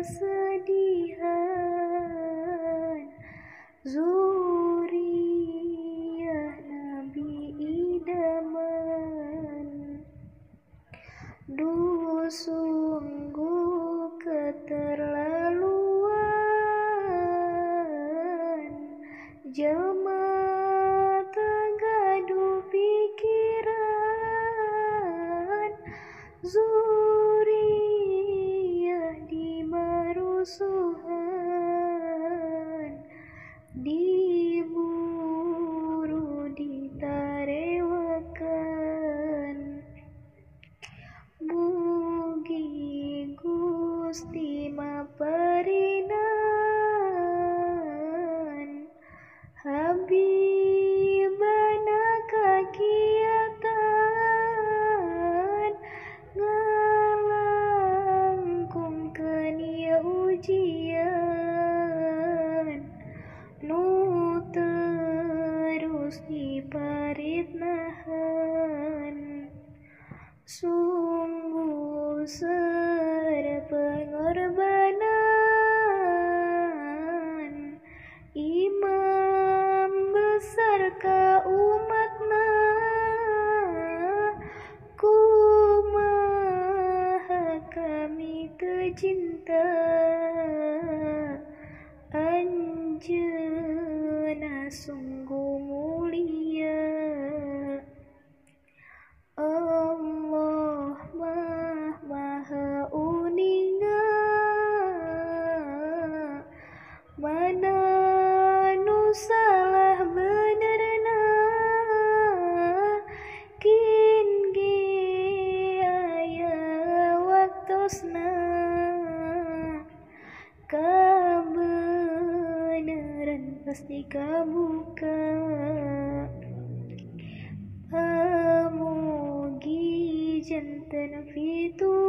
kesedihan. Zuriyah Nabi idaman. Duh sungguh keterlaluan, jelma tergaduh pikiran. Zuriyah di marusuhan, diburu ditarewakan. Mugi Gusti maparinan Habibana kakiatan, ngalangkungkeun ieu ujian nu terus diparitnahan. Sungguh seueur pengorbanan imam besar ka umatna, kumaha kami teu cinta anjeunna sungguh mulia. Allah maha uninga, mana nu salah benerna, kin ge aya waktosna, kabeneran pasti kabuka. Mugi janten fitur